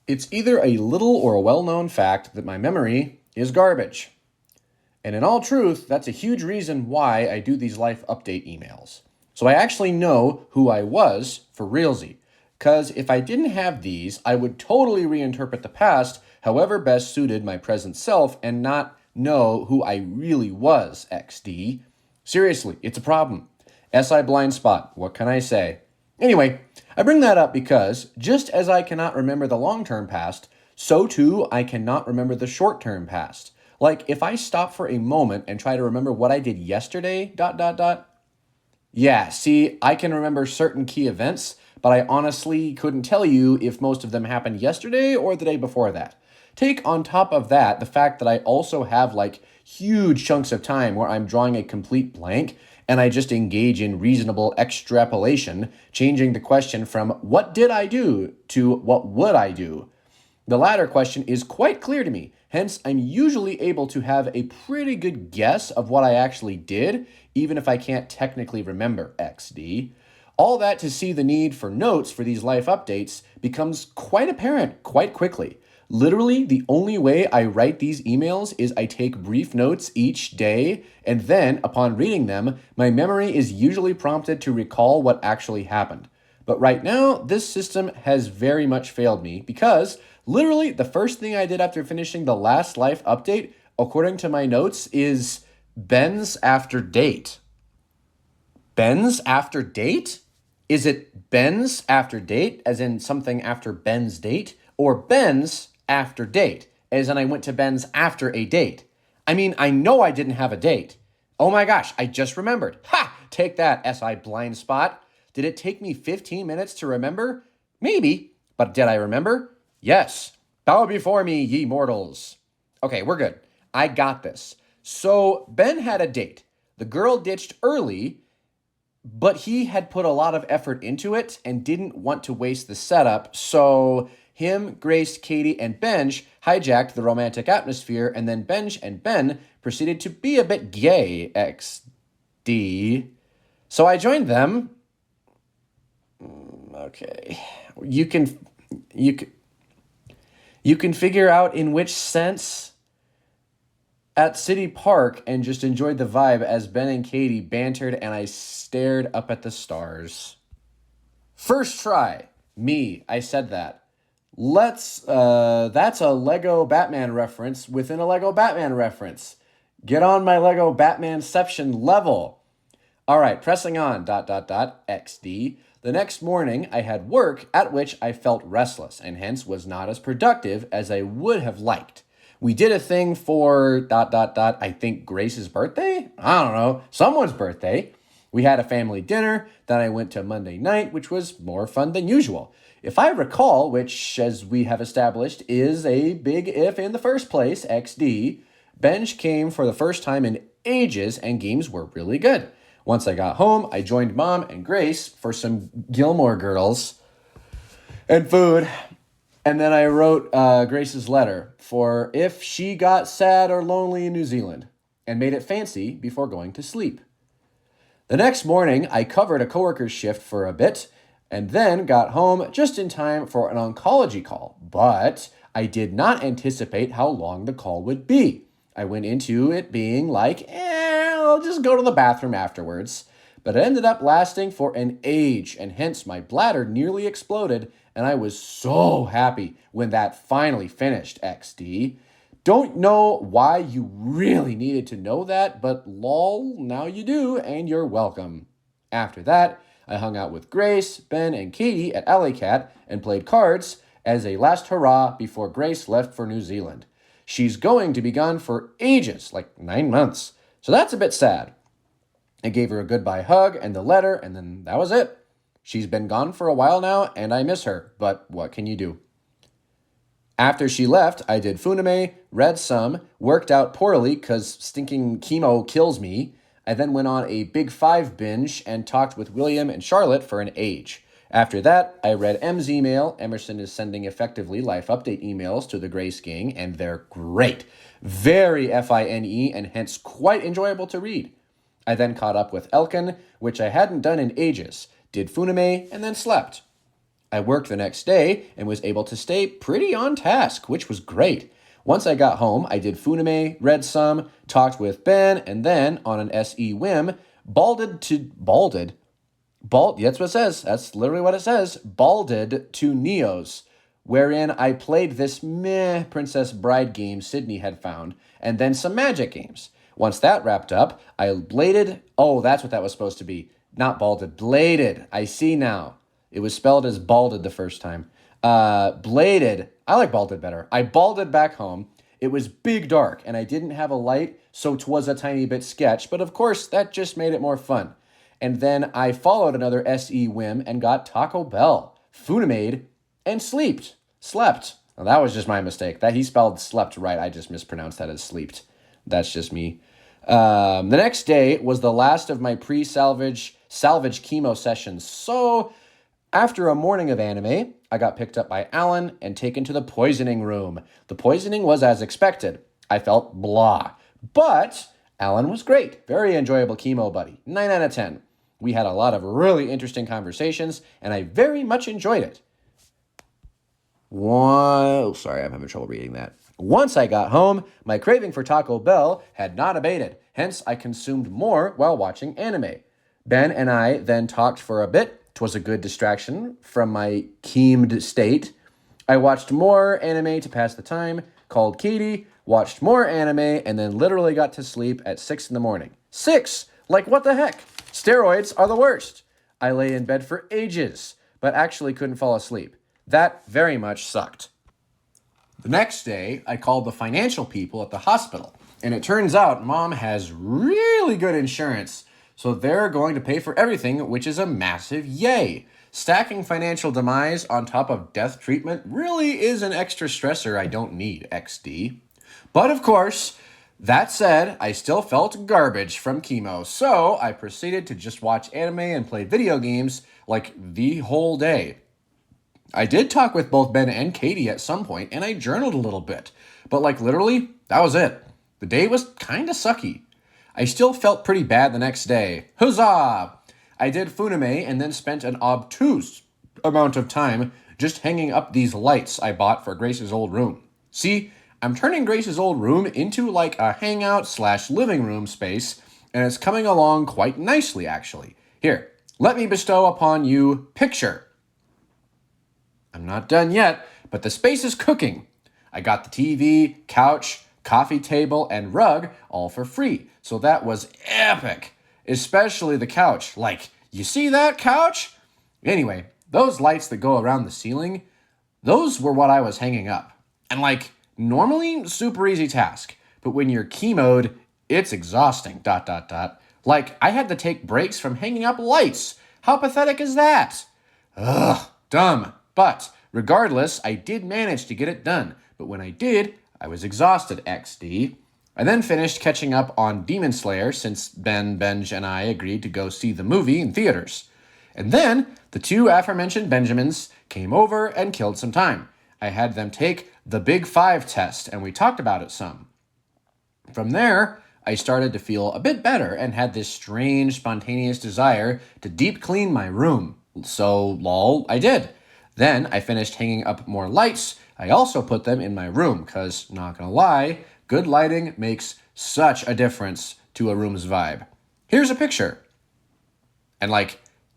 It's either a little or a well-known fact that my memory is garbage. And in all truth, that's a huge reason why I do these life update emails. So I actually know who I was for realsy. Because if I didn't have these, I would totally reinterpret the past however best suited my present self and not know who I really was, XD. Seriously, it's a problem. SI blind spot, what can I say? Anyway, I bring that up because just as I cannot remember the long-term past, so too I cannot remember the short-term past. Like if I stop for a moment and try to remember what I did yesterday, Yeah, see, I can remember certain key events, but I honestly couldn't tell you if most of them happened yesterday or the day before that. Take on top of that the fact that I also have like huge chunks of time where I'm drawing a complete blank and I just engage in reasonable extrapolation, changing the question from what did I do to what would I do? The latter question is quite clear to me, hence I'm usually able to have a pretty good guess of what I actually did, even if I can't technically remember XD. All that to see the need for notes for these life updates becomes quite apparent quite quickly. Literally, the only way I write these emails is I take brief notes each day, and then, upon reading them, my memory is usually prompted to recall what actually happened. But right now, this system has very much failed me because literally the first thing I did after finishing the last life update, according to my notes, is Ben's after date. Ben's after date? Is it Ben's after date, as in something after Ben's date, or Ben's after date, as in I went to Ben's after a date? I mean, I know I didn't have a date. Oh my gosh, I just remembered. Ha! Take that, SI blind spot. Did it take me 15 minutes to remember? Maybe. But did I remember? Yes. Bow before me, ye mortals. Okay, we're good. I got this. So Ben had a date. The girl ditched early, but he had put a lot of effort into it and didn't want to waste the setup. So him, Grace, Katie, and Benj hijacked the romantic atmosphere, and then Benj and Ben proceeded to be a bit gay, XD. So I joined them. Okay. You can figure out in which sense at City Park and just enjoyed the vibe as Ben and Katie bantered and I stared up at the stars. First try. Me, I said that. That's a Lego Batman reference within a Lego Batman reference. Get on my Lego Batmanception level. All right, pressing on, XD. The next morning, I had work at which I felt restless and hence was not as productive as I would have liked. We did a thing for I think Grace's birthday? I don't know, someone's birthday. We had a family dinner, then I went to Monday night, which was more fun than usual. If I recall, which, as we have established, is a big if in the first place, XD, Benj came for the first time in ages and games were really good. Once I got home, I joined Mom and Grace for some Gilmore Girls and food. And then I wrote Grace's letter for if she got sad or lonely in New Zealand and made it fancy before going to sleep. The next morning, I covered a coworker's shift for a bit and then got home just in time for an oncology call. But I did not anticipate how long the call would be. I went into it being like, I'll just go to the bathroom afterwards. But it ended up lasting for an age, and hence my bladder nearly exploded, and I was so happy when that finally finished, XD. Don't know why you really needed to know that, but lol, now you do, and you're welcome. After that, I hung out with Grace, Ben, and Katie at Alley Cat and played cards as a last hurrah before Grace left for New Zealand. She's going to be gone for ages, like 9 months. So that's a bit sad. I gave her a goodbye hug and the letter, and then that was it. She's been gone for a while now, and I miss her, but what can you do? After she left, I did funame, read some, worked out poorly because stinking chemo kills me. I then went on a Big Five binge and talked with William and Charlotte for an age. After that, I read M's email. Emerson is sending effectively life update emails to the Grace Gang, and they're great. Very FINE and hence quite enjoyable to read. I then caught up with Elkin, which I hadn't done in ages, did funame, and then slept. I worked the next day and was able to stay pretty on task, which was great. Once I got home, I did Funime, read some, talked with Ben, and then, on an SE whim, balded, that's what it says, that's literally what it says, balded to Neos, wherein I played this meh Princess Bride game Sydney had found, and then some Magic games. Once that wrapped up, I bladed, that's what that was supposed to be, not balded, bladed, I see now. It was spelled as balded the first time. Bladed, I like balded better. I balded back home. It was big dark, and I didn't have a light, so 'twas a tiny bit sketch, but of course, that just made it more fun. And then I followed another SE whim and got Taco Bell, Funimade, and slept. Well, that was just my mistake. That he spelled slept right. I just mispronounced that as sleeped. That's just me. The next day was the last of my salvage chemo sessions. So after a morning of anime, I got picked up by Alan and taken to the poisoning room. The poisoning was as expected. I felt blah. But Alan was great. Very enjoyable chemo buddy. 9 out of 10. We had a lot of really interesting conversations, and I very much enjoyed it. Sorry, I'm having trouble reading that. Once I got home, my craving for Taco Bell had not abated. Hence, I consumed more while watching anime. Ben and I then talked for a bit. 'Twas a good distraction from my chemed state. I watched more anime to pass the time, called Katie, watched more anime, and then literally got to sleep at 6 in the morning. 6? Like, what the heck? Steroids are the worst. I lay in bed for ages, but actually couldn't fall asleep. That very much sucked. The next day, I called the financial people at the hospital, and it turns out Mom has really good insurance, so they're going to pay for everything, which is a massive yay. Stacking financial demise on top of death treatment really is an extra stressor I don't need, XD. But of course, that said, I still felt garbage from chemo, so I proceeded to just watch anime and play video games like the whole day. I did talk with both Ben and Katie at some point, and I journaled a little bit. But literally, that was it. The day was kinda sucky. I still felt pretty bad the next day. Huzzah! I did Funime and then spent an obtuse amount of time just hanging up these lights I bought for Grace's old room. See, I'm turning Grace's old room into like a hangout/living room space, and it's coming along quite nicely, actually. Here, let me bestow upon you picture. I'm not done yet, but the space is cooking. I got the TV, couch, coffee table, and rug all for free, so that was epic. Especially the couch. Like, you see that couch? Anyway, those lights that go around the ceiling, those were what I was hanging up. And normally, super easy task, but when you're chemoed, it's exhausting, ... Like, I had to take breaks from hanging up lights. How pathetic is that? Ugh, dumb. But, regardless, I did manage to get it done. But when I did, I was exhausted, XD. I then finished catching up on Demon Slayer since Ben, Benj, and I agreed to go see the movie in theaters. And then, the two aforementioned Benjamins came over and killed some time. I had them take the Big 5 test, and we talked about it some. From there, I started to feel a bit better and had this strange, spontaneous desire to deep clean my room. So, lol, I did. Then, I finished hanging up more lights. I also put them in my room, because, not gonna lie, good lighting makes such a difference to a room's vibe. Here's a picture. And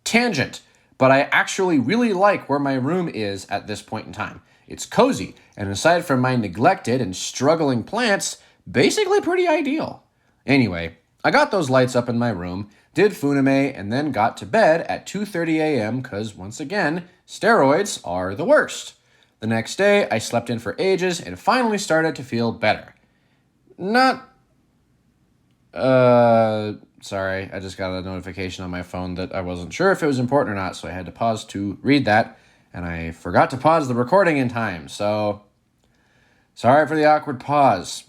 tangent, but I actually really like where my room is at this point in time. It's cozy, and aside from my neglected and struggling plants, basically pretty ideal. Anyway, I got those lights up in my room, did Funime, and then got to bed at 2:30 a.m. because, once again, steroids are the worst. The next day, I slept in for ages and finally started to feel better. Sorry, I just got a notification on my phone that I wasn't sure if it was important or not, so I had to pause to read that, and I forgot to pause the recording in time, so sorry for the awkward pause.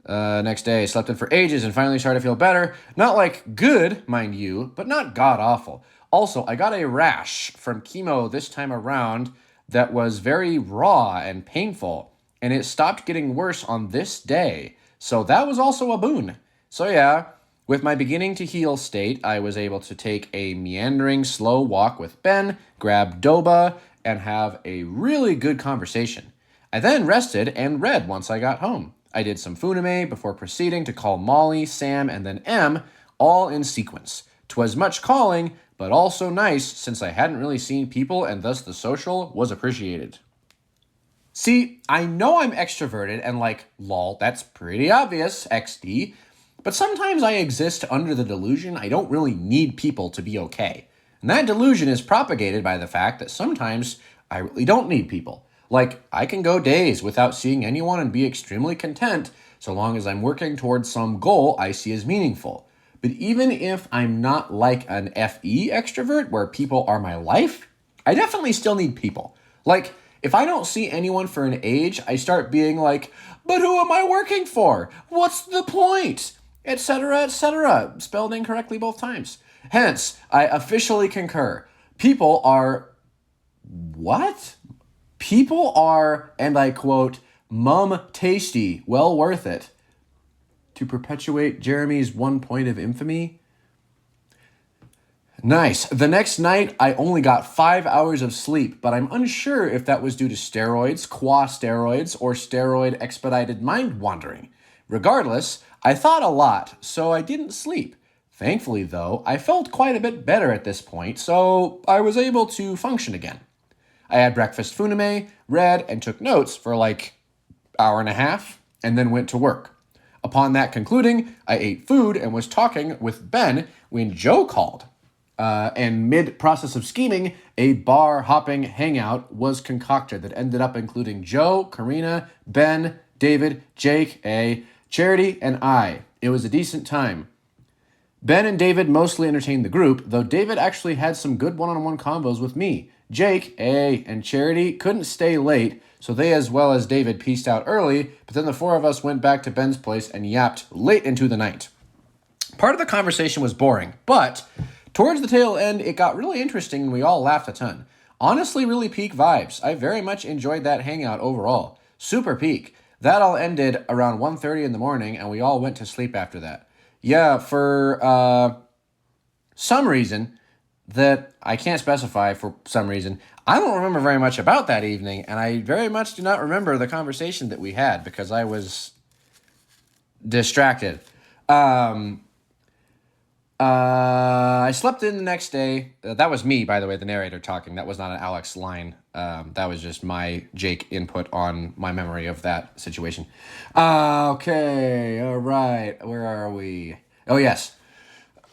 Next day, slept in for ages and finally started to feel better. Not good, mind you, but not god-awful. Also, I got a rash from chemo this time around that was very raw and painful, and it stopped getting worse on this day. So that was also a boon. So yeah, With my beginning to heal state, I was able to take a meandering, slow walk with Ben, grab Doba, and have a really good conversation. I then rested and read once I got home. I did some funime before proceeding to call Molly, Sam, and then M, all in sequence. 'Twas much calling, but also nice since I hadn't really seen people and thus the social was appreciated. See, I know I'm extroverted and like, lol, that's pretty obvious, XD, but sometimes I exist under the delusion I don't really need people to be okay. And that delusion is propagated by the fact that sometimes I really don't need people. Like, I can go days without seeing anyone and be extremely content so long as I'm working towards some goal I see as meaningful. But even if I'm not like an FE extrovert where people are my life, I definitely still need people. Like, if I don't see anyone for an age, I start being like, but who am I working for? What's the point? Etc., etc. Spelled incorrectly both times. Hence, I officially concur. People are... What? People are, and I quote, mum tasty, well worth it. To perpetuate Jeremy's one point of infamy? Nice. The next night, I only got 5 hours of sleep, but I'm unsure if that was due to steroids, qua steroids, or steroid expedited mind wandering. Regardless, I thought a lot, so I didn't sleep. Thankfully, though, I felt quite a bit better at this point, so I was able to function again. I had breakfast funime, read, and took notes for like hour and a half, and then went to work. Upon that concluding, I ate food and was talking with Ben when Joe called. And mid-process of scheming, a bar-hopping hangout was concocted that ended up including Joe, Karina, Ben, David, Jake, Charity, and I. It was a decent time. Ben and David mostly entertained the group, though David actually had some good one-on-one combos with me. Jake, and Charity couldn't stay late, so they as well as David pieced out early, but then the four of us went back to Ben's place and yapped late into the night. Part of the conversation was boring, but towards the tail end, it got really interesting and we all laughed a ton. Honestly, really peak vibes. I very much enjoyed that hangout overall. Super peak. That all ended around 1:30 in the morning and we all went to sleep after that. Yeah, for some reason that I can't specify for some reason, I don't remember very much about that evening, and I very much do not remember the conversation that we had because I was distracted. I slept in the next day. That was me, by the way, the narrator talking. That was not an Alex line. That was just my Jake input on my memory of that situation. Okay, all right. Where are we? Oh, yes.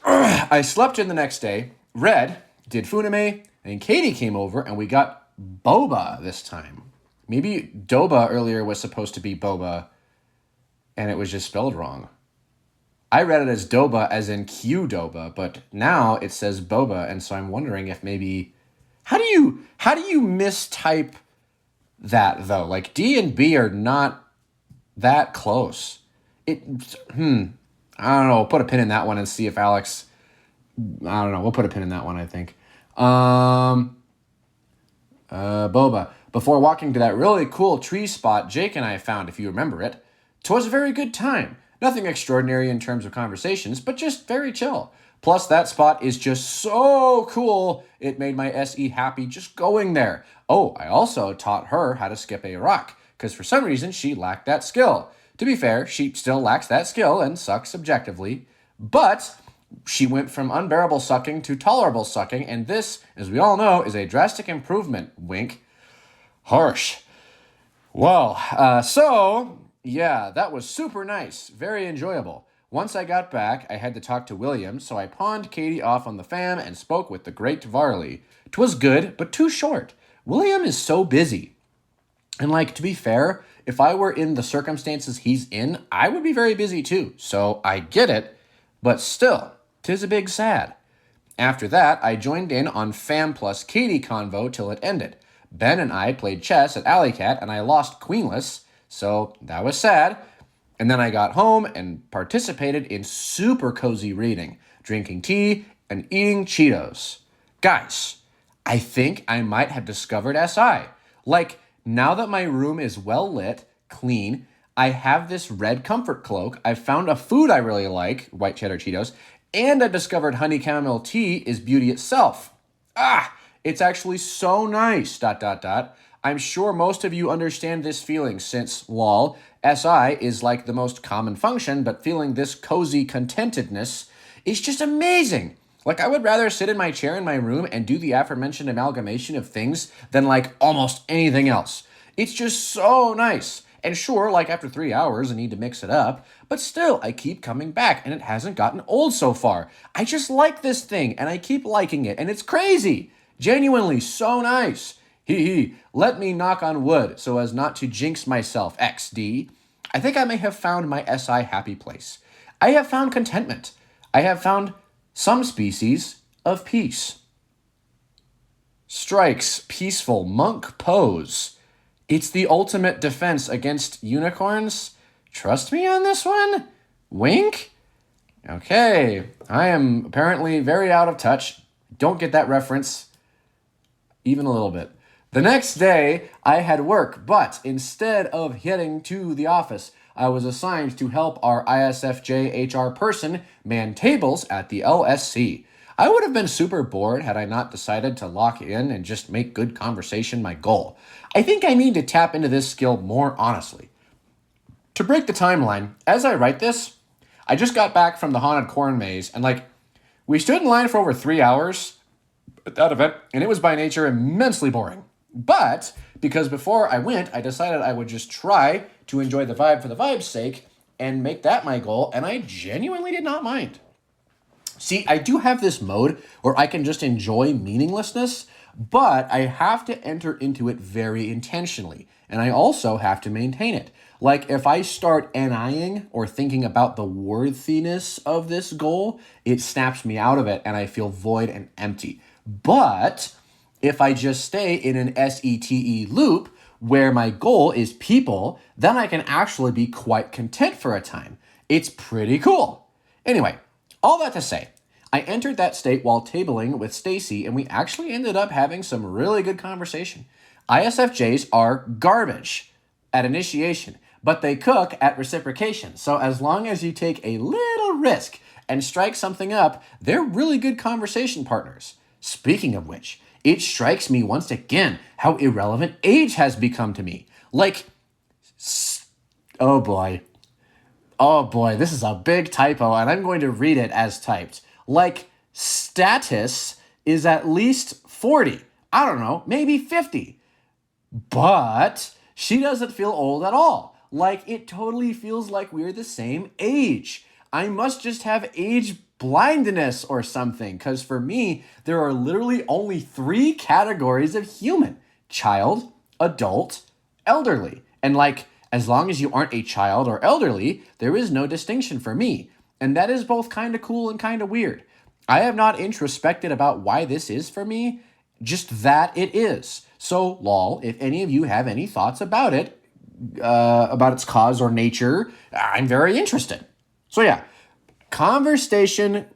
I slept in the next day, read, did funime, and Katie came over, and we got boba this time. Maybe doba earlier was supposed to be boba, and it was just spelled wrong. I read it as doba as in Qdoba, but now it says boba, and so I'm wondering if maybe... How do you mistype that, though? Like, D and B are not that close. I don't know. We'll put a pin in that one and see if Alex... I don't know. We'll put a pin in that one, I think. Boba. Before walking to that really cool tree spot Jake and I found, if you remember it, 'twas a very good time. Nothing extraordinary in terms of conversations, but just very chill. Plus, that spot is just so cool, it made my SE happy just going there. Oh, I also taught her how to skip a rock, because for some reason she lacked that skill. To be fair, she still lacks that skill and sucks subjectively, but she went from unbearable sucking to tolerable sucking, and this, as we all know, is a drastic improvement. Wink. Harsh. Well, yeah, that was super nice. Very enjoyable. Once I got back, I had to talk to William, so I pawned Katie off on the fam and spoke with the great Varley. 'Twas good, but too short. William is so busy. And to be fair, if I were in the circumstances he's in, I would be very busy too. So I get it, but still, 'tis a big sad. After that, I joined in on fam plus Katie convo till it ended. Ben and I played chess at Alley Cat, and I lost queenless, so that was sad. And then I got home and participated in super cozy reading, drinking tea, and eating Cheetos. Guys, I think I might have discovered SI. Now that my room is well lit, clean, I have this red comfort cloak. I found a food I really like, white cheddar Cheetos, and I discovered honey chamomile tea is beauty itself. It's actually so nice, dot, dot, dot. I'm sure most of you understand this feeling since, lol, SI is like the most common function, but feeling this cozy contentedness is just amazing. Like, I would rather sit in my chair in my room and do the aforementioned amalgamation of things than like almost anything else. It's just so nice. And sure, like after 3 hours, I need to mix it up, but still, I keep coming back and it hasn't gotten old so far. I just like this thing and I keep liking it and it's crazy. Genuinely so nice. Let me knock on wood so as not to jinx myself, XD. I think I may have found my SI happy place. I have found contentment. I have found some species of peace. Strikes, peaceful, monk pose. It's the ultimate defense against unicorns. Trust me on this one? Wink? Okay, I am apparently very out of touch. Don't get that reference even a little bit. The next day, I had work, but instead of heading to the office, I was assigned to help our ISFJ HR person man tables at the LSC. I would have been super bored had I not decided to lock in and just make good conversation my goal. I think I need to tap into this skill more honestly. To break the timeline, as I write this, I just got back from the haunted corn maze and we stood in line for over 3 hours at that event, and it was by nature immensely boring. But because before I went, I decided I would just try to enjoy the vibe for the vibe's sake and make that my goal, and I genuinely did not mind. See, I do have this mode where I can just enjoy meaninglessness, but I have to enter into it very intentionally, and I also have to maintain it. Like, if I start NIing or thinking about the worthiness of this goal, it snaps me out of it, and I feel void and empty. But if I just stay in an SETE loop where my goal is people, then I can actually be quite content for a time. It's pretty cool. Anyway, all that to say, I entered that state while tabling with Stacy, and we actually ended up having some really good conversation. ISFJs are garbage at initiation, but they cook at reciprocation. So as long as you take a little risk and strike something up, they're really good conversation partners. Speaking of which, it strikes me once again how irrelevant age has become to me. Oh boy, this is a big typo, and I'm going to read it as typed. Status is at least 40. I don't know, maybe 50. But she doesn't feel old at all. It totally feels like we're the same age. I must just have age blindness or something, because for me, there are literally only 3 categories of human: child, adult, elderly. And as long as you aren't a child or elderly, there is no distinction for me. And that is both kind of cool and kind of weird. I have not introspected about why this is for me, just that it is. So, lol, if any of you have any thoughts about it, about its cause or nature, I'm very interested. So yeah, conversation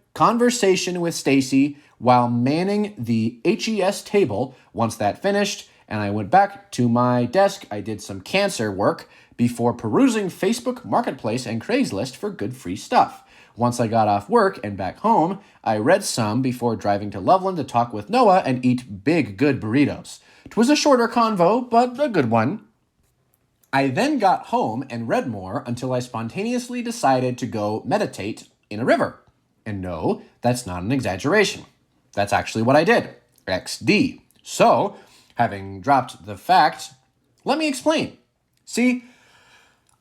with Stacy while manning the HES table. Once that finished and I went back to my desk, I did some cancer work before perusing Facebook Marketplace and Craigslist for good free stuff. Once I got off work and back home, I read some before driving to Loveland to talk with Noah and eat big, good burritos. 'Twas a shorter convo, but a good one. I then got home and read more until I spontaneously decided to go meditate in a river. And no, that's not an exaggeration. That's actually what I did. XD. So, having dropped the fact, let me explain. See,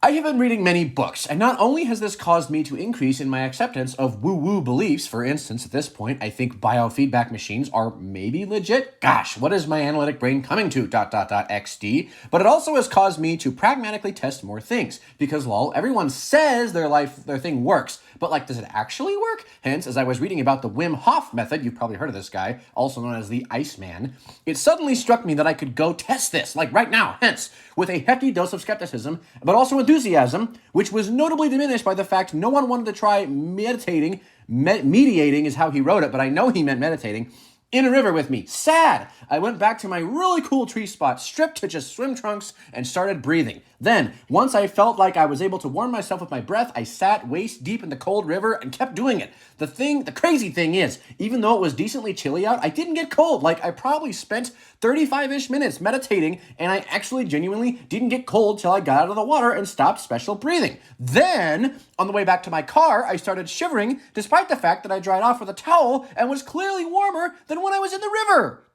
I have been reading many books, and not only has this caused me to increase in my acceptance of woo-woo beliefs. For instance, at this point, I think biofeedback machines are maybe legit. Gosh, what is my analytic brain coming to, ... XD? But it also has caused me to pragmatically test more things, because lol, everyone says their thing works, but does it actually work? Hence, as I was reading about the Wim Hof method, you've probably heard of this guy, also known as the Iceman, it suddenly struck me that I could go test this, right now, hence, with a hefty dose of skepticism, but also enthusiasm, which was notably diminished by the fact no one wanted to try meditating. Mediating is how he wrote it, but I know he meant meditating. in a river with me. Sad. I went back to my really cool tree spot, stripped to just swim trunks, and started breathing. Then, once I felt like I was able to warm myself with my breath, I sat waist deep in the cold river and kept doing it. The crazy thing is, even though it was decently chilly out, I didn't get cold. Like, I probably spent 35-ish minutes meditating, and I actually genuinely didn't get cold till I got out of the water and stopped special breathing. Then, on the way back to my car, I started shivering, despite the fact that I dried off with a towel and was clearly warmer than when I was in the river.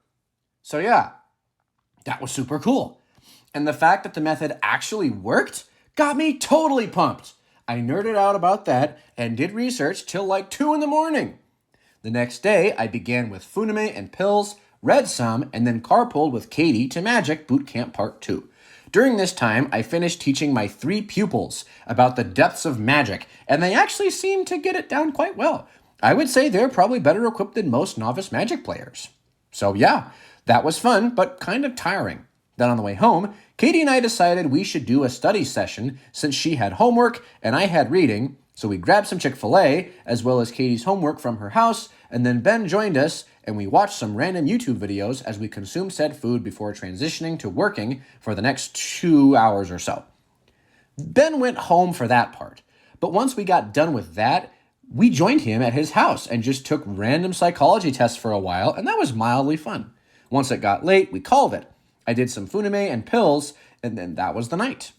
So yeah, that was super cool. And the fact that the method actually worked got me totally pumped. I nerded out about that and did research till like 2 in the morning. The next day, I began with funime and pills, read some, and then carpooled with Katie to Magic Boot Camp Part 2. During this time, I finished teaching my 3 pupils about the depths of magic, and they actually seemed to get it down quite well. I would say they're probably better equipped than most novice Magic players. So yeah, that was fun, but kind of tiring. Then on the way home, Katie and I decided we should do a study session since she had homework and I had reading, so we grabbed some Chick-fil-A as well as Katie's homework from her house, and then Ben joined us and we watched some random YouTube videos as we consumed said food before transitioning to working for the next 2 hours or so. Ben went home for that part, but once we got done with that, we joined him at his house and just took random psychology tests for a while, and that was mildly fun. Once it got late, we called it. I did some funime and pills, and then that was the night.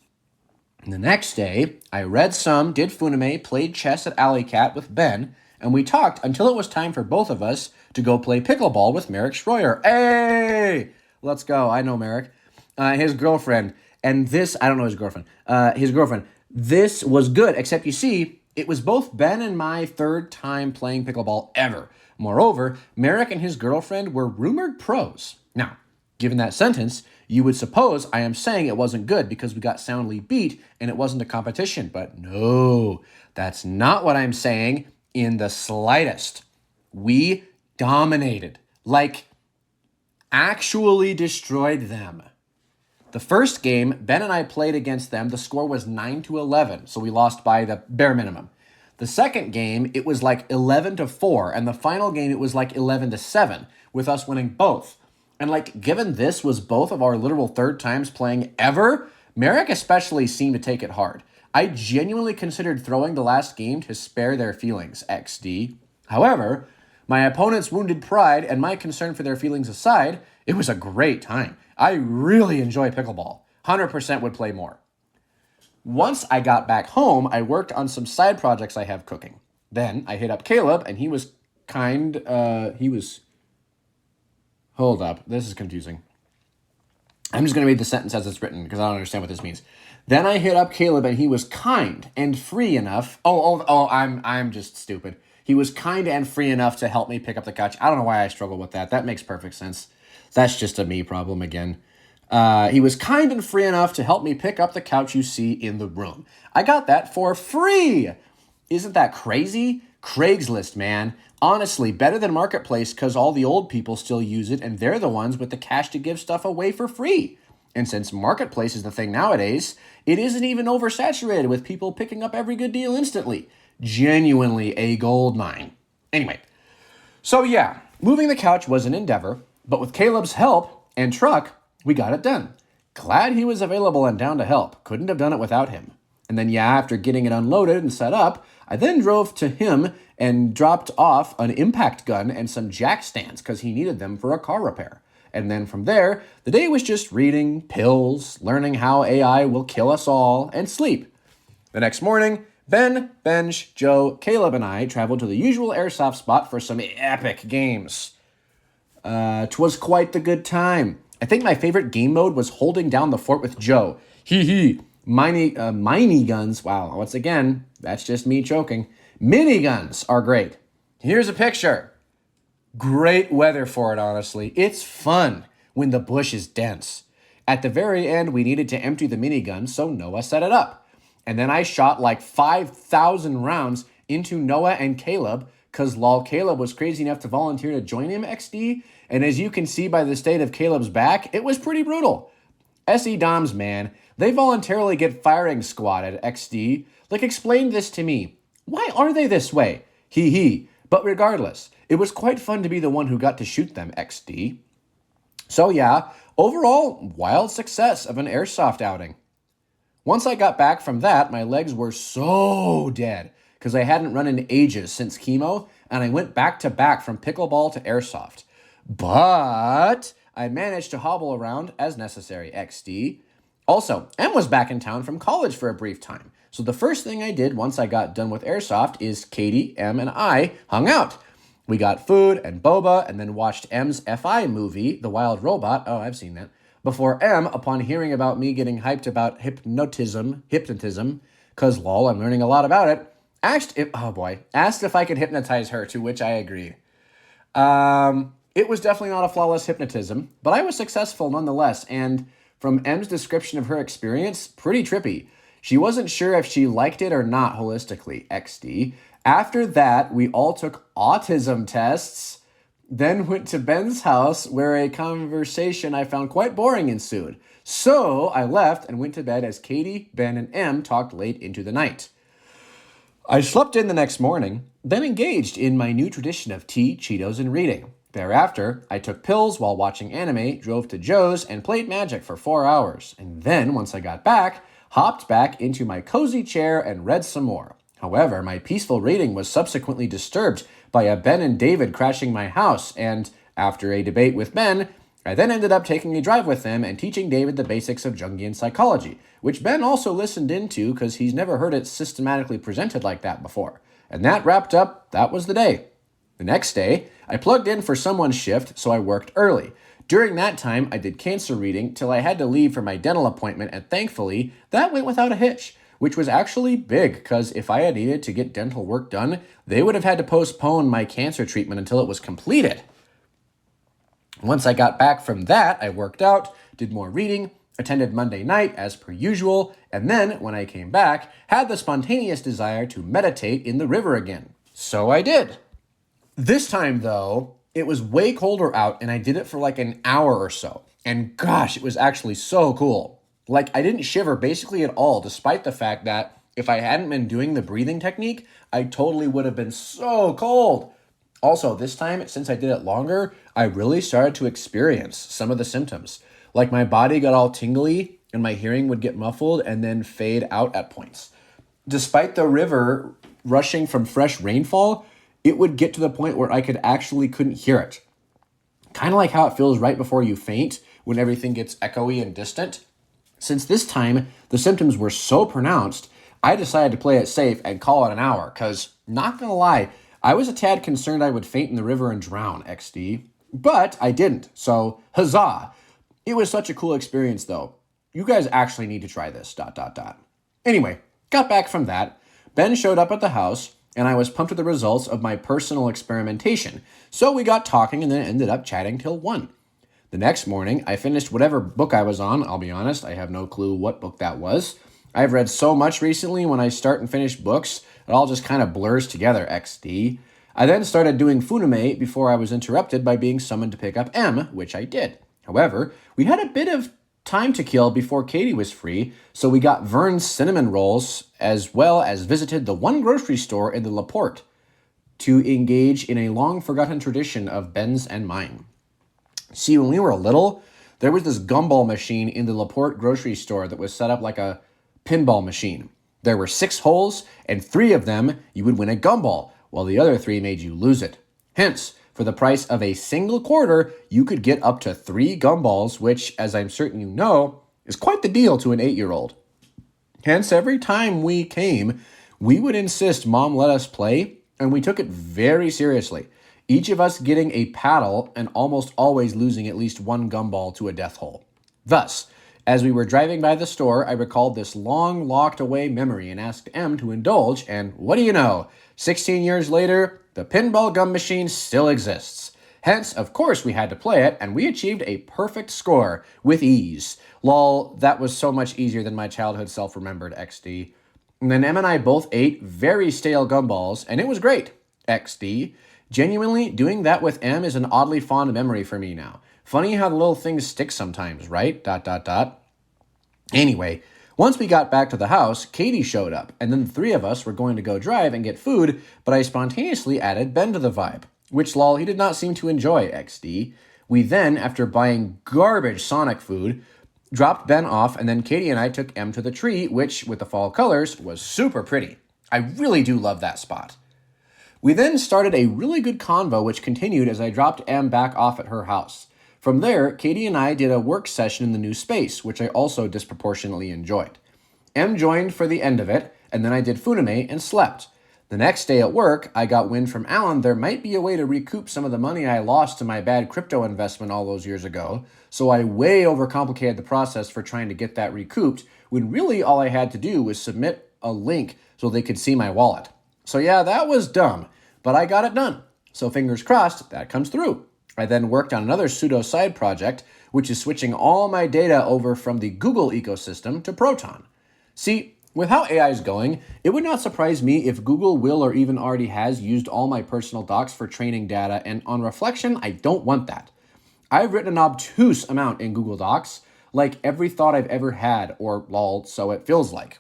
And the next day, I read some, did funime, played chess at Alley Cat with Ben, and we talked until it was time for both of us to go play pickleball with Merrick Schroyer. Hey! Let's go. I know Merrick. His girlfriend, and this, I don't know his girlfriend. This was good, except you see, it was both Ben and my 3rd time playing pickleball ever. Moreover, Merrick and his girlfriend were rumored pros. Now, given that sentence, you would suppose I am saying it wasn't good because we got soundly beat and it wasn't a competition. But no, that's not what I'm saying in the slightest. We dominated, like actually destroyed them. The first game, Ben and I played against them. The score was 9-11, so we lost by the bare minimum. The second game, it was like 11-4, and the final game, it was like 11-7, with us winning both. And like, given this was both of our literal 3rd times playing ever, Merrick especially seemed to take it hard. I genuinely considered throwing the last game to spare their feelings, XD. However, my opponent's wounded pride and my concern for their feelings aside, it was a great time. I really enjoy pickleball. 100% would play more. Once I got back home, I worked on some side projects I have cooking. Then I hit up Caleb, and he was hold up, this is confusing. I'm just going to read the sentence as it's written because I don't understand what this means. Then I hit up Caleb, and he was kind and free enough. I'm just stupid. He was kind and free enough to help me pick up the couch. I don't know why I struggle with that. That makes perfect sense. That's just a me problem again. He was kind and free enough to help me pick up the couch you see in the room. I got that for free. Isn't that crazy? Craigslist, man. Honestly, better than Marketplace because all the old people still use it and they're the ones with the cash to give stuff away for free. And since Marketplace is the thing nowadays, it isn't even oversaturated with people picking up every good deal instantly. Genuinely a gold mine. Anyway, so yeah, moving the couch was an endeavor, but with Caleb's help and truck, we got it done. Glad he was available and down to help. Couldn't have done it without him. And then, yeah, after getting it unloaded and set up, I then drove to him and dropped off an impact gun and some jack stands because he needed them for a car repair. And then from there, the day was just reading, pills, learning how AI will kill us all, and sleep. The next morning, Ben, Benj, Joe, Caleb, and I traveled to the usual airsoft spot for some epic games. 'Twas quite the good time. I think my favorite game mode was holding down the fort with Joe. Mini guns. Wow, once again, that's just me choking. Miniguns are great. Here's a picture. Great weather for it, honestly. It's fun when the bush is dense. At the very end, we needed to empty the minigun, so Noah set it up. And then I shot like 5,000 rounds into Noah and Caleb, because lol, Caleb was crazy enough to volunteer to join him, XD. And as you can see by the state of Caleb's back, it was pretty brutal. SE Doms, man, they voluntarily get firing squatted, XD. Like, explain this to me. Why are they this way? But regardless, It was quite fun to be the one who got to shoot them, XD. So yeah, overall, wild success of an airsoft outing. Once I got back from that, my legs were so dead because I hadn't run in ages since chemo, and I went back to back from pickleball to airsoft. But I managed to hobble around as necessary, XD. Also, Em was back in town from college for a brief time. So the first thing I did once I got done with airsoft is Katie, Em, and I hung out. We got food and boba and then watched Em's FI movie, The Wild Robot. Oh, I've seen that. Before Em, upon hearing about me getting hyped about hypnotism, cause lol, I'm learning a lot about it, asked if I could hypnotize her, to which I agreed. It was definitely not a flawless hypnotism, but I was successful nonetheless, and from Em's description of her experience, pretty trippy. She wasn't sure if she liked it or not holistically, XD. After that, we all took autism tests, then went to Ben's house where a conversation I found quite boring ensued. So I left and went to bed as Katie, Ben, and Em talked late into the night. I slept in the next morning, then engaged in my new tradition of tea, Cheetos, and reading. Thereafter, I took pills while watching anime, drove to Joe's, and played Magic for 4 hours. And then, once I got back, hopped back into my cozy chair and read some more. However, my peaceful reading was subsequently disturbed by a Ben and David crashing my house, and after a debate with Ben, I then ended up taking a drive with them and teaching David the basics of Jungian psychology, which Ben also listened into because he's never heard it systematically presented like that before. And that wrapped up, that was the day. The next day, I plugged in for someone's shift, so I worked early. During that time, I did cancer reading till I had to leave for my dental appointment, and thankfully, that went without a hitch, which was actually big, because if I had needed to get dental work done, they would have had to postpone my cancer treatment until it was completed. Once I got back from that, I worked out, did more reading, attended Monday night as per usual, and then, when I came back, had the spontaneous desire to meditate in the river again. So I did. This time, though, it was way colder out, and I did it for like an hour or so. And gosh, it was actually so cool. Like, I didn't shiver basically at all, despite the fact that if I hadn't been doing the breathing technique, I totally would have been so cold. Also, this time, since I did it longer, I really started to experience some of the symptoms. Like my body got all tingly, and my hearing would get muffled and then fade out at points. Despite the river rushing from fresh rainfall, it would get to the point where I couldn't hear it. Kind of like how it feels right before you faint when everything gets echoey and distant. Since this time, the symptoms were so pronounced, I decided to play it safe and call it an hour, because, not gonna lie, I was a tad concerned I would faint in the river and drown, XD. But I didn't, so huzzah! It was such a cool experience, though. You guys actually need to try this, ... Anyway, got back from that. Ben showed up at the house, and I was pumped with the results of my personal experimentation. So we got talking and then ended up chatting till 1. The next morning, I finished whatever book I was on. I'll be honest, I have no clue what book that was. I've read so much recently when I start and finish books, it all just kind of blurs together, XD. I then started doing Funime before I was interrupted by being summoned to pick up M, which I did. However, we had a bit of time to kill before Katie was free, so we got Vern's cinnamon rolls, as well as visited the one grocery store in the Laporte to engage in a long-forgotten tradition of Ben's and mine. See, when we were little, there was this gumball machine in the Laporte grocery store that was set up like a pinball machine. There were 6 holes, and 3 of them you would win a gumball, while the other 3 made you lose it. Hence, for the price of a single quarter, you could get up to 3 gumballs, which, as I'm certain you know, is quite the deal to an 8-year-old. Hence, every time we came, we would insist Mom let us play, and we took it very seriously, each of us getting a paddle and almost always losing at least 1 gumball to a death hole. Thus, as we were driving by the store, I recalled this long locked-away memory and asked M to indulge, and what do you know? 16 years later, the pinball gum machine still exists. Hence, of course, we had to play it, and we achieved a perfect score with ease. Lol, that was so much easier than my childhood self remembered, XD. And then Em and I both ate very stale gumballs, and it was great, XD. Genuinely, doing that with M is an oddly fond memory for me now. Funny how the little things stick sometimes, right? ... Anyway, once we got back to the house, Katie showed up, and then the 3 of us were going to go drive and get food, but I spontaneously added Ben to the vibe. which lol, he did not seem to enjoy XD. We then, after buying garbage Sonic food, dropped Ben off, and then Katie and I took M to the tree, which, with the fall colors, was super pretty. I really do love that spot. We then started a really good convo, which continued as I dropped M back off at her house. From there, Katie and I did a work session in the new space, which I also disproportionately enjoyed. M joined for the end of it, and then I did Funame and slept. The next day at work, I got wind from Alan there might be a way to recoup some of the money I lost to my bad crypto investment all those years ago, so I way overcomplicated the process for trying to get that recouped, when really all I had to do was submit a link so they could see my wallet. So yeah, that was dumb, but I got it done. So fingers crossed, that comes through. I then worked on another pseudo side project, which is switching all my data over from the Google ecosystem to Proton. See, with how AI is going, it would not surprise me if Google will or even already has used all my personal docs for training data, and on reflection, I don't want that. I've written an obtuse amount in Google Docs, like every thought I've ever had, or lol, so it feels like.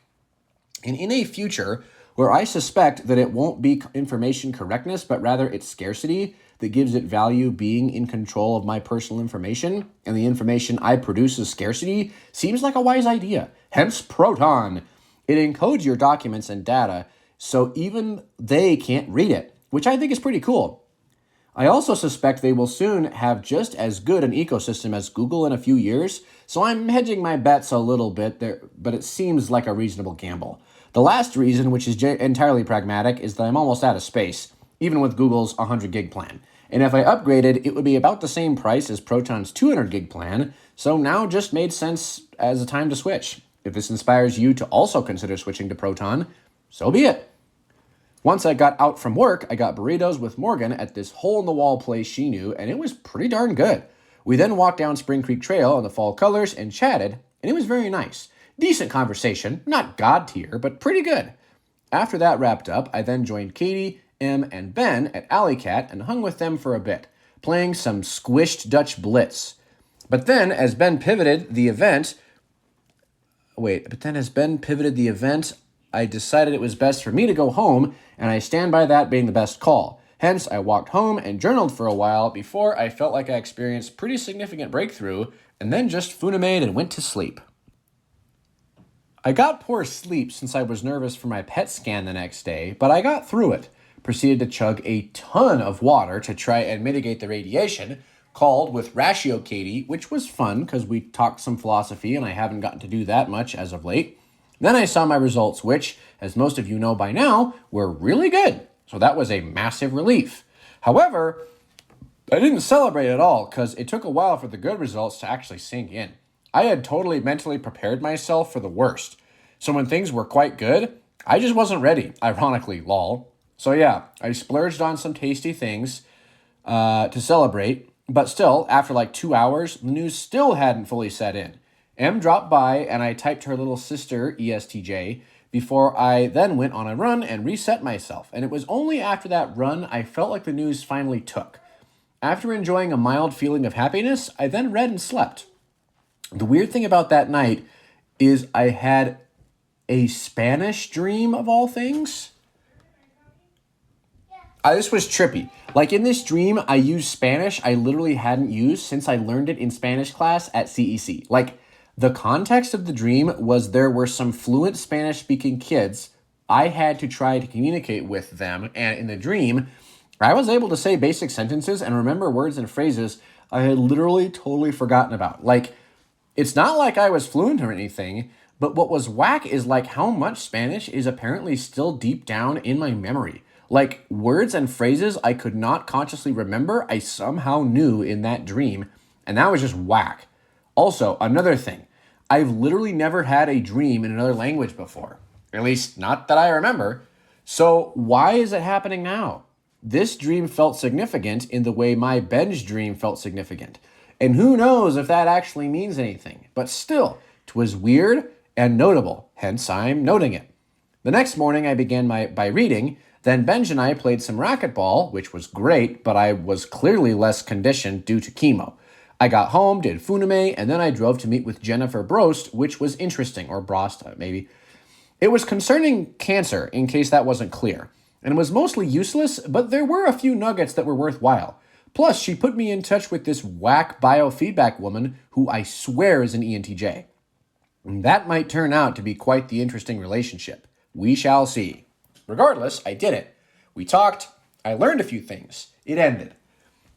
And in a future where I suspect that it won't be information correctness, but rather its scarcity that gives it value being in control of my personal information, and the information I produce is scarcity, seems like a wise idea. Hence Proton. It encodes your documents and data so even they can't read it, which I think is pretty cool. I also suspect they will soon have just as good an ecosystem as Google in a few years, so I'm hedging my bets a little bit there, but it seems like a reasonable gamble. The last reason, which is entirely pragmatic, is that I'm almost out of space, even with Google's 100 gig plan. And if I upgraded, it would be about the same price as Proton's 200 gig plan, so now just made sense as a time to switch. If this inspires you to also consider switching to Proton, so be it. Once I got out from work, I got burritos with Morgan at this hole-in-the-wall place she knew, and it was pretty darn good. We then walked down Spring Creek Trail in the fall colors and chatted, and it was very nice. Decent conversation, not God tier, but pretty good. After that wrapped up, I then joined Katie, M, and Ben at Alley Cat and hung with them for a bit, playing some squished Dutch Blitz. But then, as Ben pivoted the event, I decided it was best for me to go home, and I stand by that being the best call. Hence, I walked home and journaled for a while before I felt like I experienced pretty significant breakthrough, and then just funamade and went to sleep. I got poor sleep since I was nervous for my PET scan the next day, but I got through it. Proceeded to chug a ton of water to try and mitigate the radiation, called with Ratio Katie, which was fun because we talked some philosophy and I haven't gotten to do that much as of late. Then I saw my results, which, as most of you know by now, were really good. So that was a massive relief. However, I didn't celebrate at all because it took a while for the good results to actually sink in. I had totally mentally prepared myself for the worst. So when things were quite good, I just wasn't ready, ironically, lol. So yeah, I splurged on some tasty things to celebrate. But still, after like 2 hours, the news still hadn't fully set in. M dropped by and I typed her little sister, ESTJ, before I then went on a run and reset myself. And it was only after that run I felt like the news finally took. After enjoying a mild feeling of happiness, I then read and slept. The weird thing about that night is I had a Spanish dream of all things. This was trippy. Like in this dream, I used Spanish I literally hadn't used since I learned it in Spanish class at CEC. Like the context of the dream was there were some fluent Spanish speaking kids. I had to try to communicate with them. And in the dream, I was able to say basic sentences and remember words and phrases I had literally totally forgotten about. Like, it's not like I was fluent or anything, but what was whack is like how much Spanish is apparently still deep down in my memory. Like words and phrases I could not consciously remember, I somehow knew in that dream, and that was just whack. Also, another thing, I've literally never had a dream in another language before, at least not that I remember. So why is it happening now? This dream felt significant in the way my binge dream felt significant. And who knows if that actually means anything, but still, 'twas weird and notable, hence I'm noting it. The next morning I began by reading. Then Benj and I played some racquetball, which was great, but I was clearly less conditioned due to chemo. I got home, did funame, and then I drove to meet with Jennifer Brost, which was interesting, or Brost, maybe. It was concerning cancer, in case that wasn't clear. and was mostly useless, but there were a few nuggets that were worthwhile. Plus, she put me in touch with this whack biofeedback woman who I swear is an ENTJ. And that might turn out to be quite the interesting relationship. We shall see. Regardless, I did it. We talked. I learned a few things. It ended.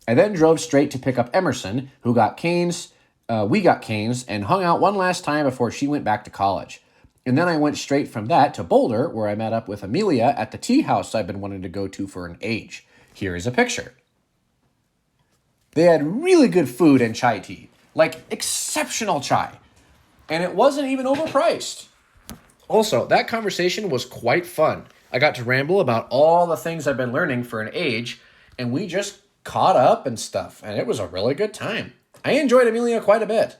I then drove straight to pick up Emerson, who got canes. We got canes and hung out one last time before she went back to college. And then I went straight from that to Boulder, where I met up with Amelia at the tea house I've been wanting to go to for an age. Here is a picture. They had really good food and chai tea, like exceptional chai. And it wasn't even overpriced. Also, that conversation was quite fun. I got to ramble about all the things I've been learning for an age, and we just caught up and stuff, and it was a really good time. I enjoyed Amelia quite a bit.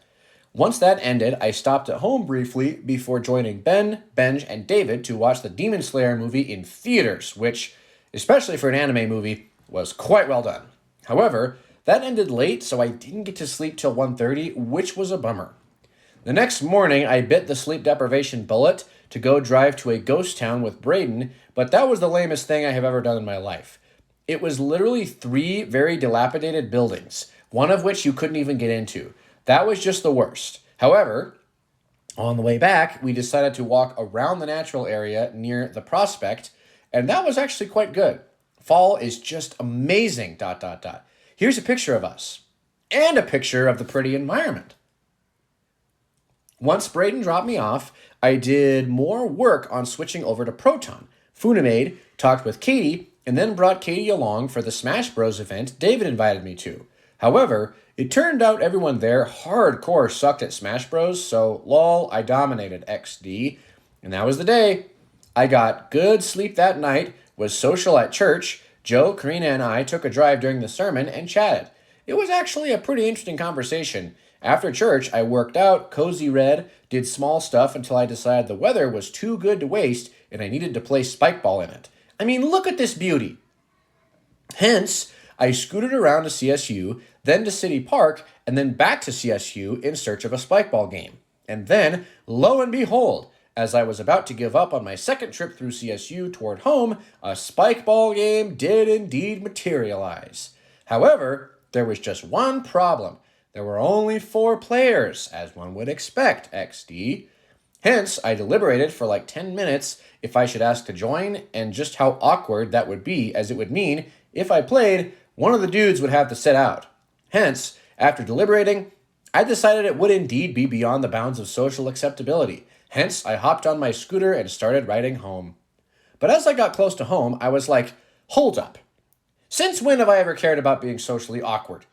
Once that ended, I stopped at home briefly before joining Ben, Benj, and David to watch the Demon Slayer movie in theaters, which, especially for an anime movie, was quite well done. However, that ended late, so I didn't get to sleep till 1:30, which was a bummer. The next morning, I bit the sleep deprivation bullet to go drive to a ghost town with Braden, but that was the lamest thing I have ever done in my life. It was literally 3 very dilapidated buildings, one of which you couldn't even get into. That was just the worst. However, on the way back, we decided to walk around the natural area near the Prospect, and that was actually quite good. Fall is just amazing, ... Here's a picture of us, and a picture of the pretty environment. Once Braden dropped me off, I did more work on switching over to Proton. Funimade talked with Katie, and then brought Katie along for the Smash Bros. Event David invited me to. However, it turned out everyone there hardcore sucked at Smash Bros, so lol, I dominated XD. And that was the day. I got good sleep that night, was social at church. Joe, Karina, and I took a drive during the sermon and chatted. It was actually a pretty interesting conversation. After church, I worked out, cozy read, did small stuff until I decided the weather was too good to waste and I needed to play spikeball in it. I mean, look at this beauty. Hence, I scooted around to CSU, then to City Park, and then back to CSU in search of a spikeball game. And then, lo and behold, as I was about to give up on my second trip through CSU toward home, a spikeball game did indeed materialize. However, there was just one problem. There were only 4 players, as one would expect, XD. Hence, I deliberated for like 10 minutes if I should ask to join, and just how awkward that would be, as it would mean, if I played, one of the dudes would have to sit out. Hence, after deliberating, I decided it would indeed be beyond the bounds of social acceptability. Hence, I hopped on my scooter and started riding home. But as I got close to home, I was like, hold up. Since when have I ever cared about being socially awkward?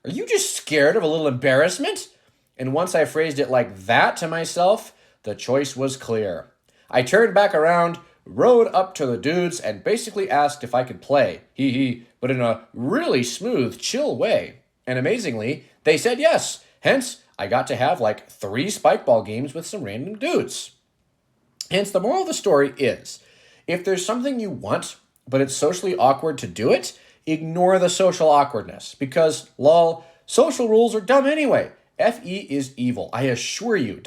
Are you just scared of a little embarrassment? And once I phrased it like that to myself, the choice was clear. I turned back around, rode up to the dudes, and basically asked if I could play. But in a really smooth, chill way. And amazingly, they said yes. Hence, I got to have like 3 spikeball games with some random dudes. Hence, the moral of the story is, if there's something you want, but it's socially awkward to do it, ignore the social awkwardness. Because, lol, social rules are dumb anyway. FE is evil, I assure you, ...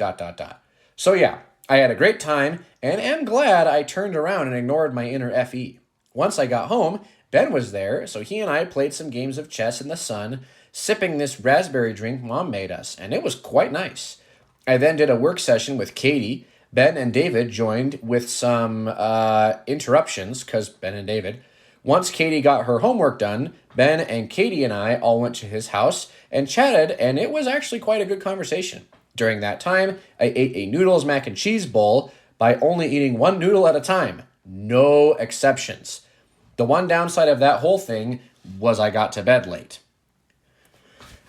So yeah, I had a great time, and am glad I turned around and ignored my inner FE. Once I got home, Ben was there, so he and I played some games of chess in the sun, sipping this raspberry drink Mom made us, and it was quite nice. I then did a work session with Katie. Ben and David joined with some interruptions, because Ben and David. Once Katie got her homework done, Ben and Katie and I all went to his house and chatted, and it was actually quite a good conversation. During that time, I ate a noodles mac and cheese bowl by only eating 1 noodle at a time. No exceptions. The one downside of that whole thing was I got to bed late.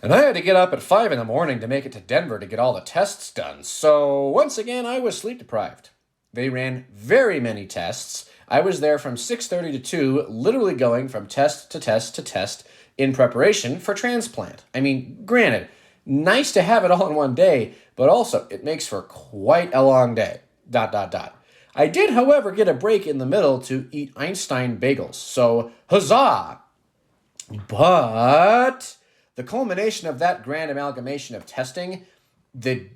And I had to get up at 5 in the morning to make it to Denver to get all the tests done. So once again, I was sleep deprived. They ran very many tests. I was there from 6:30 to 2, literally going from test to test to test in preparation for transplant. I mean, granted, nice to have it all in one day, but also it makes for quite a long day. ... I did, however, get a break in the middle to eat Einstein bagels, so huzzah! But the culmination of that grand amalgamation of testing, the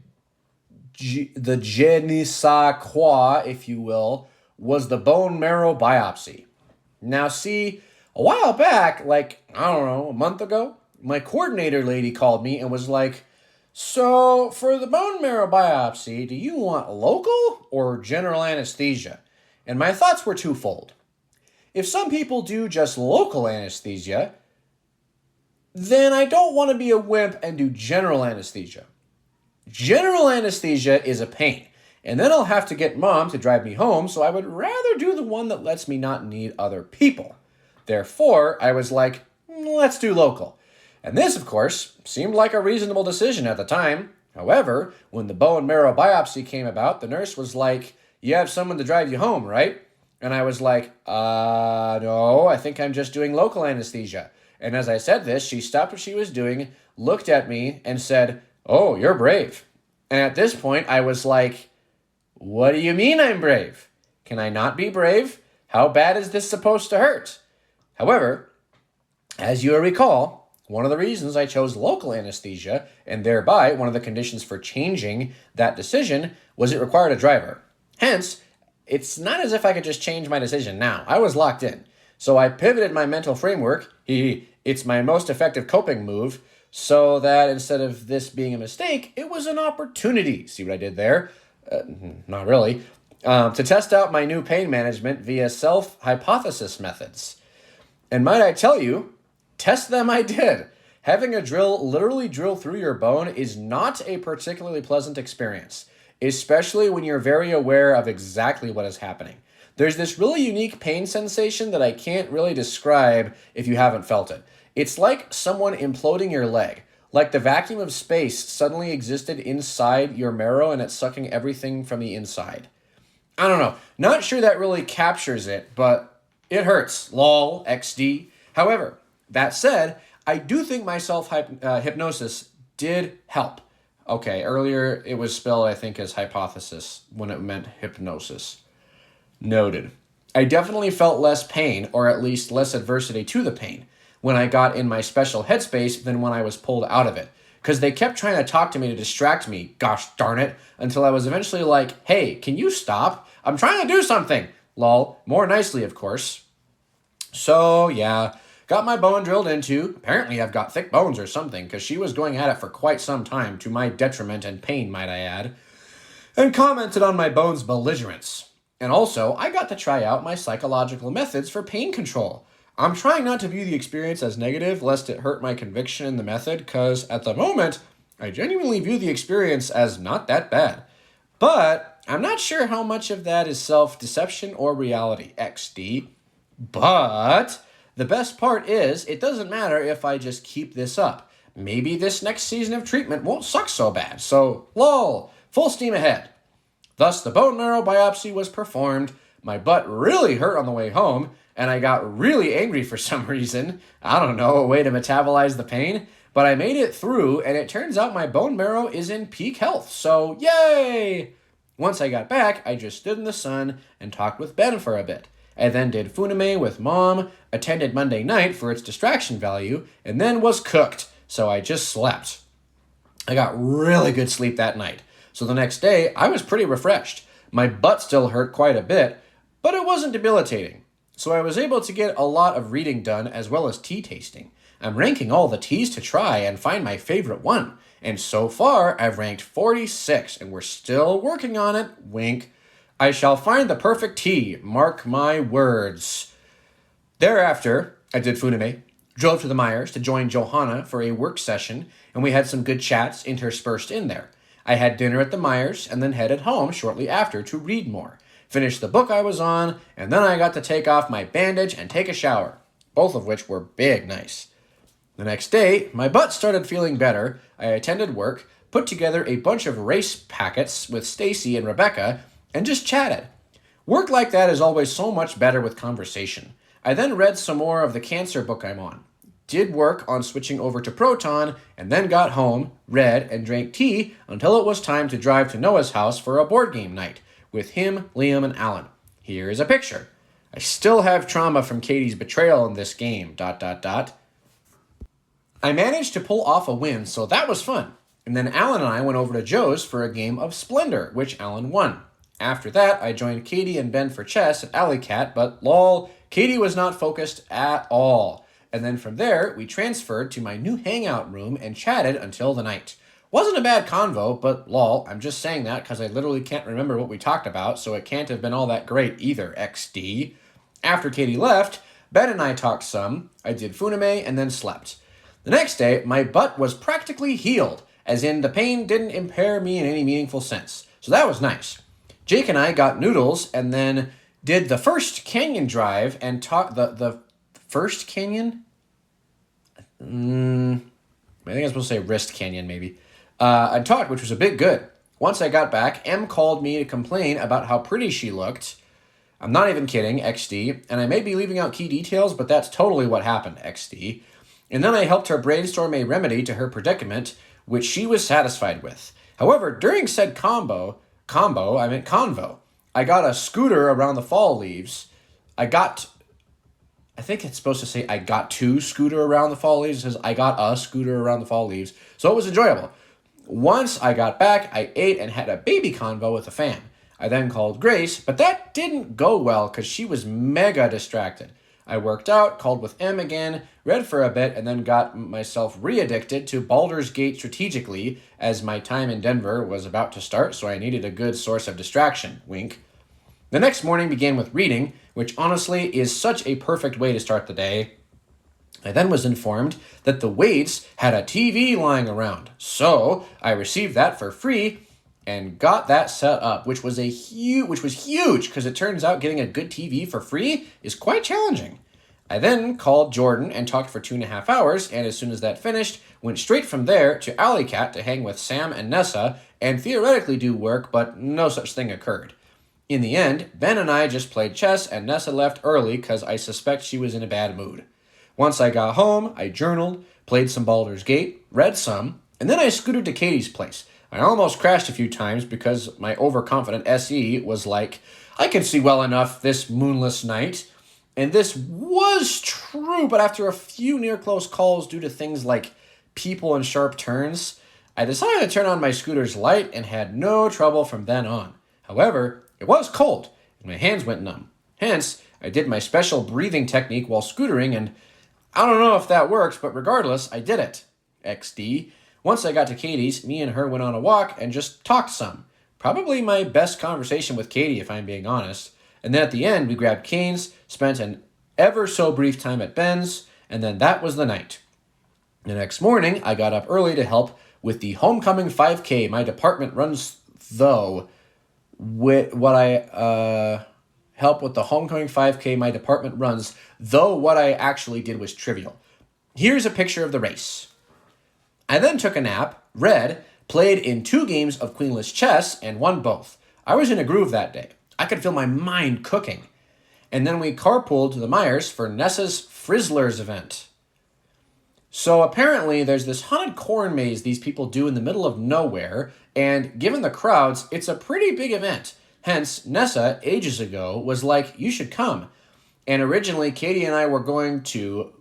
je ne sais quoi, if you will, was the bone marrow biopsy. Now, see, a while back, like, I don't know, a month ago, my coordinator lady called me and was like, so, for the bone marrow biopsy, do you want local or general anesthesia? And my thoughts were twofold. If some people do just local anesthesia, then I don't want to be a wimp and do general anesthesia. General anesthesia is a pain, and then I'll have to get mom to drive me home, so I would rather do the one that lets me not need other people. Therefore, I was like, let's do local. And this, of course, seemed like a reasonable decision at the time. However, when the bone marrow biopsy came about, the nurse was like, you have someone to drive you home, right? And I was like, no, I think I'm just doing local anesthesia. And as I said this, she stopped what she was doing, looked at me, and said, oh, you're brave. And at this point, I was like, what do you mean I'm brave? Can I not be brave? How bad is this supposed to hurt? However, as you recall, one of the reasons I chose local anesthesia, and thereby one of the conditions for changing that decision, was it required a driver. Hence, it's not as if I could just change my decision now. I was locked in. So I pivoted my mental framework, it's my most effective coping move, so that instead of this being a mistake, it was an opportunity. See what I did there? Not really. To test out my new pain management via self-hypothesis methods. And might I tell you, test them I did. Having a drill literally drill through your bone is not a particularly pleasant experience, especially when you're very aware of exactly what is happening. There's this really unique pain sensation that I can't really describe if you haven't felt it. It's like someone imploding your leg, like the vacuum of space suddenly existed inside your marrow and it's sucking everything from the inside. I don't know, not sure that really captures it, but it hurts, lol, XD. However, that said, I do think my self-hypnosis did help. Okay, earlier it was spelled, I think, as hypothesis when it meant hypnosis. Noted. I definitely felt less pain, or at least less adversity to the pain, when I got in my special headspace than when I was pulled out of it. Because they kept trying to talk to me to distract me, gosh darn it, until I was eventually like, hey, can you stop? I'm trying to do something. Lol, more nicely, of course. So, yeah, got my bone drilled into. Apparently I've got thick bones or something, because she was going at it for quite some time, to my detriment and pain, might I add, and commented on my bone's belligerence. And also, I got to try out my psychological methods for pain control. I'm trying not to view the experience as negative, lest it hurt my conviction in the method, because at the moment, I genuinely view the experience as not that bad. But I'm not sure how much of that is self-deception or reality, XD. But the best part is, it doesn't matter if I just keep this up. Maybe this next season of treatment won't suck so bad. So, lol, full steam ahead. Thus, the bone marrow biopsy was performed. My butt really hurt on the way home, and I got really angry for some reason. I don't know, a way to metabolize the pain. But I made it through, and it turns out my bone marrow is in peak health. So, yay! Once I got back, I just stood in the sun and talked with Ben for a bit. I then did funime with mom, attended Monday night for its distraction value, and then was cooked, so I just slept. I got really good sleep that night, so the next day I was pretty refreshed. My butt still hurt quite a bit, but it wasn't debilitating. So I was able to get a lot of reading done as well as tea tasting. I'm ranking all the teas to try and find my favorite one, and so far I've ranked 46, and we're still working on it, wink. I shall find the perfect tea, mark my words. Thereafter, I did funime, drove to the Myers to join Johanna for a work session, and we had some good chats interspersed in there. I had dinner at the Myers and then headed home shortly after to read more, finish the book I was on, and then I got to take off my bandage and take a shower, both of which were big nice. The next day, my butt started feeling better. I attended work, put together a bunch of race packets with Stacy and Rebecca, and just chatted. Work like that is always so much better with conversation. I then read some more of the cancer book I'm on, did work on switching over to Proton, and then got home, read, and drank tea until it was time to drive to Noah's house for a board game night with him, Liam, and Alan. Here is a picture. I still have trauma from Katie's betrayal in this game, ... I managed to pull off a win, so that was fun. And then Alan and I went over to Joe's for a game of Splendor, which Alan won. After that, I joined Katie and Ben for chess at Alley Cat, but lol, Katie was not focused at all. And then from there, we transferred to my new hangout room and chatted until the night. Wasn't a bad convo, but lol, I'm just saying that because I literally can't remember what we talked about, so it can't have been all that great either, XD. After Katie left, Ben and I talked some, I did funame, and then slept. The next day, my butt was practically healed, as in the pain didn't impair me in any meaningful sense, so that was nice. Jake and I got noodles and then did the first canyon drive and talked the first canyon? I think I was supposed to say wrist canyon, maybe. I talked, which was a bit good. Once I got back, Em called me to complain about how pretty she looked. I'm not even kidding, XD, and I may be leaving out key details, but that's totally what happened, XD. And then I helped her brainstorm a remedy to her predicament, which she was satisfied with. However, during said convo, I got a scooter around the fall leaves. I think it's supposed to say I got to scooter around the fall leaves. It says I got a scooter around the fall leaves. So it was enjoyable. Once I got back, I ate and had a baby convo with a fan. I then called Grace, but that didn't go well because she was mega distracted. I worked out, called with M again, read for a bit, and then got myself re-addicted to Baldur's Gate strategically as my time in Denver was about to start, so I needed a good source of distraction. Wink. The next morning began with reading, which honestly is such a perfect way to start the day. I then was informed that the Waits had a TV lying around, so I received that for free and got that set up, which was huge because it turns out getting a good TV for free is quite challenging. I then called Jordan and talked for 2.5 hours, and as soon as that finished, went straight from there to Alley Cat to hang with Sam and Nessa and theoretically do work, but no such thing occurred. In the end, Ben and I just played chess, and Nessa left early because I suspect she was in a bad mood. Once I got home, I journaled, played some Baldur's Gate, read some, and then I scooted to Katie's place. I almost crashed a few times because my overconfident SE was like, I can see well enough this moonless night. And this was true, but after a few near-close calls due to things like people and sharp turns, I decided to turn on my scooter's light and had no trouble from then on. However, it was cold, and my hands went numb. Hence, I did my special breathing technique while scootering, and I don't know if that works, but regardless, I did it. XD. Once I got to Katie's, me and her went on a walk and just talked some. Probably my best conversation with Katie, if I'm being honest. And then at the end, we grabbed canes, spent an ever so brief time at Ben's, and then that was the night. The next morning, I got up early to help with the homecoming 5K my department runs, help with the homecoming 5K my department runs, though what I actually did was trivial. Here's a picture of the race. I then took a nap, read, played in 2 games of queenless chess, and won both. I was in a groove that day. I could feel my mind cooking. And then we carpooled to the Myers for Nessa's Frizzlers event. So apparently there's this haunted corn maze these people do in the middle of nowhere, and given the crowds, it's a pretty big event. Hence, Nessa, ages ago, was like, you should come. And originally, Katie and I were going to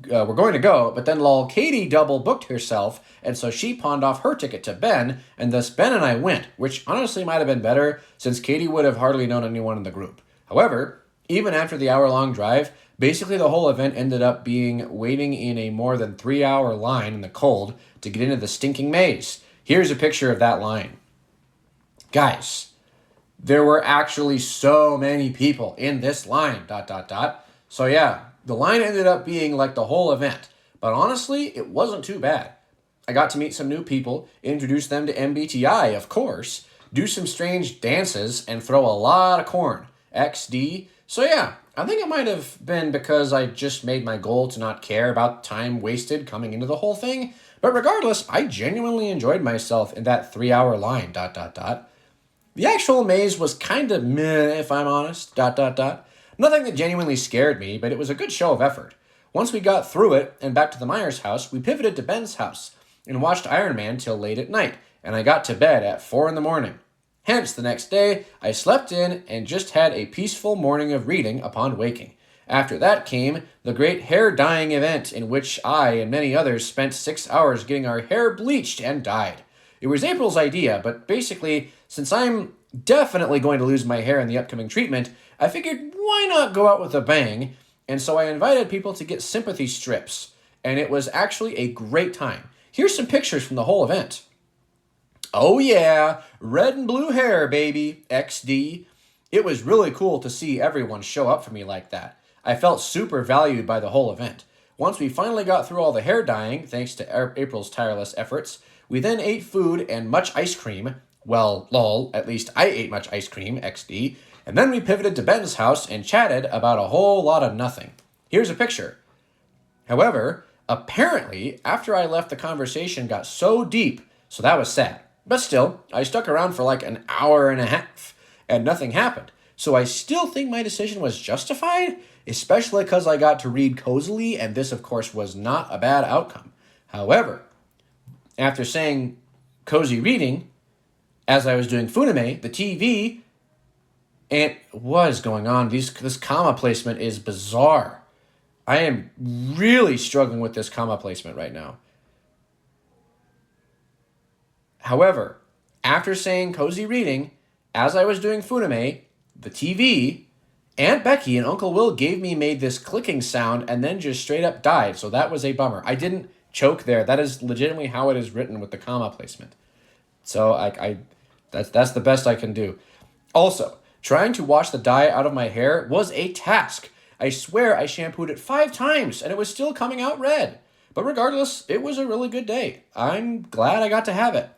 go, but then Katie double booked herself, and so she pawned off her ticket to Ben, and thus Ben and I went, which honestly might have been better, since Katie would have hardly known anyone in the group. However, even after the hour-long drive, basically the whole event ended up being waiting in a more than 3-hour line in the cold to get into the stinking maze. Here's a picture of that line. Guys, there were actually so many people in this line, ... So yeah, the line ended up being like the whole event. But honestly, it wasn't too bad. I got to meet some new people, introduce them to MBTI, of course, do some strange dances, and throw a lot of corn. XD. So yeah, I think it might have been because I just made my goal to not care about time wasted coming into the whole thing. But regardless, I genuinely enjoyed myself in that 3-hour line, ... The actual maze was kind of meh, if I'm honest, ... Nothing that genuinely scared me, but it was a good show of effort. Once we got through it and back to the Myers house, we pivoted to Ben's house and watched Iron Man till late at night, and I got to bed at 4 a.m. Hence, the next day, I slept in and just had a peaceful morning of reading upon waking. After that came the great hair dyeing event in which I and many others spent 6 hours getting our hair bleached and dyed. It was April's idea, but basically, Since I'm definitely going to lose my hair in the upcoming treatment, I figured why not go out with a bang, and so I invited people to get sympathy strips, and it was actually a great time. Here's some pictures from the whole event. Oh yeah, red and blue hair, baby, XD. It was really cool to see everyone show up for me like that. I felt super valued by the whole event. Once we finally got through all the hair dyeing, thanks to April's tireless efforts, we then ate food and much ice cream. Well, lol, at least I ate much ice cream, XD. And then we pivoted to Ben's house and chatted about a whole lot of nothing. Here's a picture. However, apparently, after I left, the conversation got so deep, so that was sad. But still, I stuck around for like an hour and a half, and nothing happened. So I still think my decision was justified, especially because I got to read cozily, and this, of course, was not a bad outcome. However, after saying cozy reading, as I was doing Funime, the TV, and what is going on? This comma placement is bizarre. I am really struggling with this comma placement right now. However, after saying cozy reading, as I was doing Funime, the TV, Aunt Becky and Uncle Will made this clicking sound and then just straight up died, so that was a bummer. I didn't choke there. That is legitimately how it is written with the comma placement. So that's the best I can do. Also, trying to wash the dye out of my hair was a task. I swear I shampooed it 5 times and it was still coming out red. But regardless, it was a really good day. I'm glad I got to have it.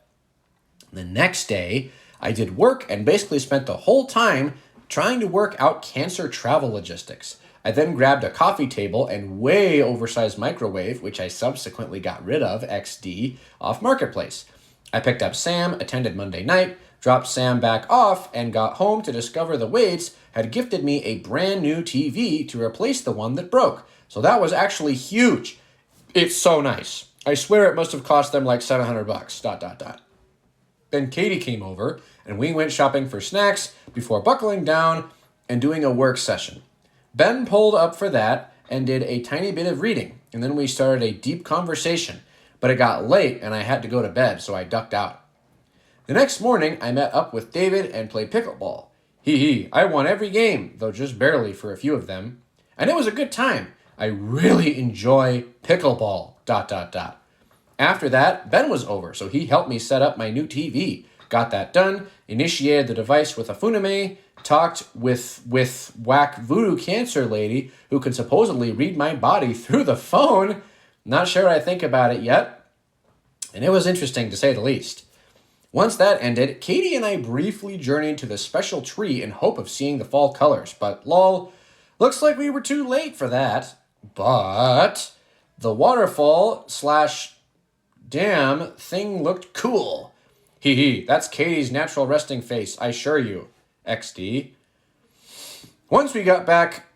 The next day, I did work and basically spent the whole time trying to work out cancer travel logistics. I then grabbed a coffee table and way oversized microwave, which I subsequently got rid of, XD, off Marketplace. I picked up Sam, attended Monday night, dropped Sam back off, and got home to discover the Wades had gifted me a brand new TV to replace the one that broke. So that was actually huge. It's so nice. I swear it must have cost them like $700. ... Then Katie came over, and we went shopping for snacks before buckling down and doing a work session. Ben pulled up for that and did a tiny bit of reading, and then we started a deep conversation, but it got late and I had to go to bed, so I ducked out. The next morning, I met up with David and played pickleball. I won every game, though just barely for a few of them. And it was a good time. I really enjoy pickleball, ... After that, Ben was over, so he helped me set up my new TV. Got that done, initiated the device with a Funime, talked with whack voodoo cancer lady who could supposedly read my body through the phone. Not sure what I think about it yet. And it was interesting, to say the least. Once that ended, Katie and I briefly journeyed to the special tree in hope of seeing the fall colors, but lol, looks like we were too late for that. But the waterfall / dam thing looked cool. That's Katie's natural resting face, I assure you, XD. Once we got back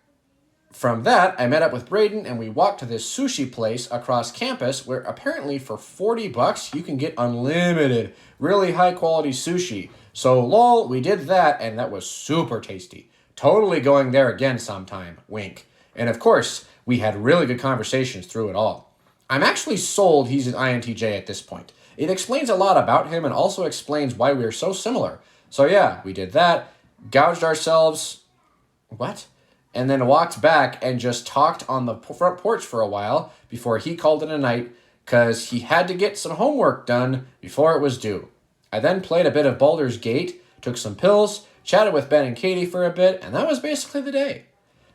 from that, I met up with Braden and we walked to this sushi place across campus where apparently for $40 you can get unlimited, really high quality sushi. So lol, we did that and that was super tasty. Totally going there again sometime, wink. And of course, we had really good conversations through it all. I'm actually sold he's an INTJ at this point. It explains a lot about him and also explains why we're so similar. So yeah, we did that, gouged ourselves, and then walked back and just talked on the front porch for a while before he called it a night because he had to get some homework done before it was due. I then played a bit of Baldur's Gate, took some pills, chatted with Ben and Katie for a bit, and that was basically the day.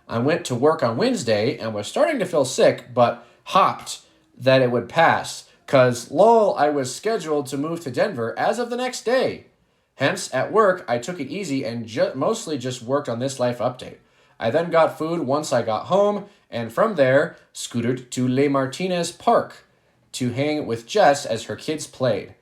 I went to work on Wednesday and was starting to feel sick, but hopped that it would pass, cause lol, I was scheduled to move to Denver as of the next day. Hence, at work, I took it easy and mostly just worked on this life update. I then got food once I got home, and from there, scootered to Le Martinez Park to hang with Jess as her kids played.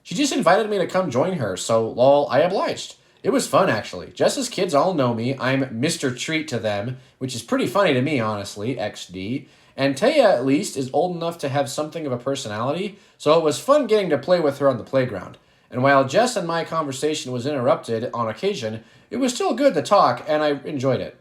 She just invited me to come join her, so lol, I obliged. It was fun, actually. Jess's kids all know me. I'm Mr. Treat to them, which is pretty funny to me, honestly, XD. And Taya, at least, is old enough to have something of a personality, so it was fun getting to play with her on the playground. And while Jess and my conversation was interrupted on occasion, it was still good to talk, and I enjoyed it.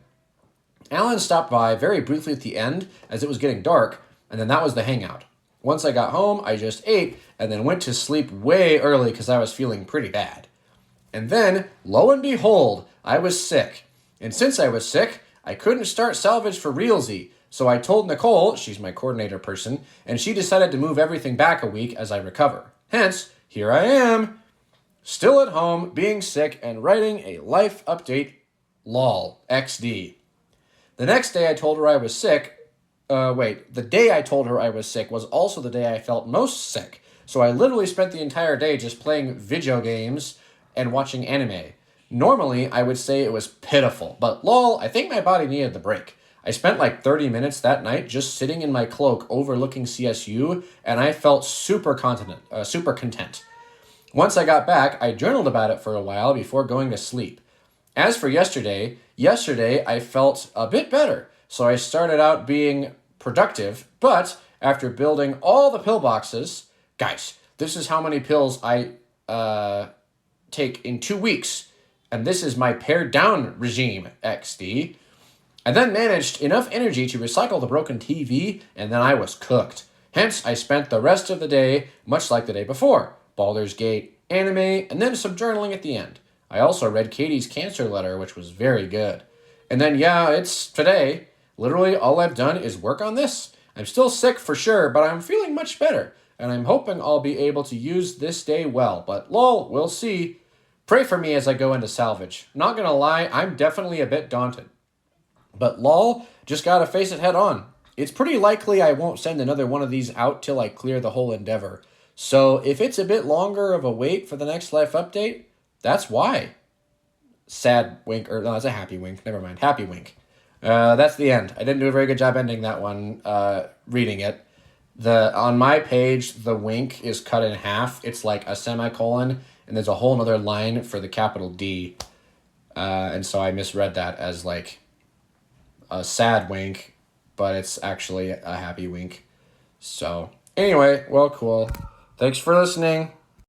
Alan stopped by very briefly at the end, as it was getting dark, and then that was the hangout. Once I got home, I just ate, and then went to sleep way early because I was feeling pretty bad. And then, lo and behold, I was sick. And since I was sick, I couldn't start salvage for realsy. So I told Nicole, she's my coordinator person, and she decided to move everything back a week as I recover. Hence, here I am, still at home, being sick, and writing a life update, lol, XD. The next day I told her I was sick. The day I told her I was sick was also the day I felt most sick. So I literally spent the entire day just playing video games and watching anime. Normally, I would say it was pitiful, but lol, I think my body needed the break. I spent like 30 minutes that night just sitting in my cloak overlooking CSU, and I felt super content. Once I got back, I journaled about it for a while before going to sleep. As for yesterday I felt a bit better, so I started out being productive, but after building all the pill boxes, guys, this is how many pills I take in 2 weeks, and this is my pared down regime, XD. I then managed enough energy to recycle the broken TV, and then I was cooked. Hence, I spent the rest of the day much like the day before. Baldur's Gate, anime, and then some journaling at the end. I also read Katie's cancer letter, which was very good. And then, it's today. Literally, all I've done is work on this. I'm still sick for sure, but I'm feeling much better. And I'm hoping I'll be able to use this day well. But lol, we'll see. Pray for me as I go into salvage. Not gonna lie, I'm definitely a bit daunted. But lol, just gotta face it head on. It's pretty likely I won't send another one of these out till I clear the whole endeavor. So if it's a bit longer of a wait for the next life update, that's why. Sad wink, or no, it's a happy wink. Never mind, happy wink. That's the end. I didn't do a very good job ending that one, reading it. On my page, the wink is cut in half. It's like a semicolon, and there's a whole other line for the capital D. And so I misread that as like a sad wink, but it's actually a happy wink. So anyway, well, cool. Thanks for listening.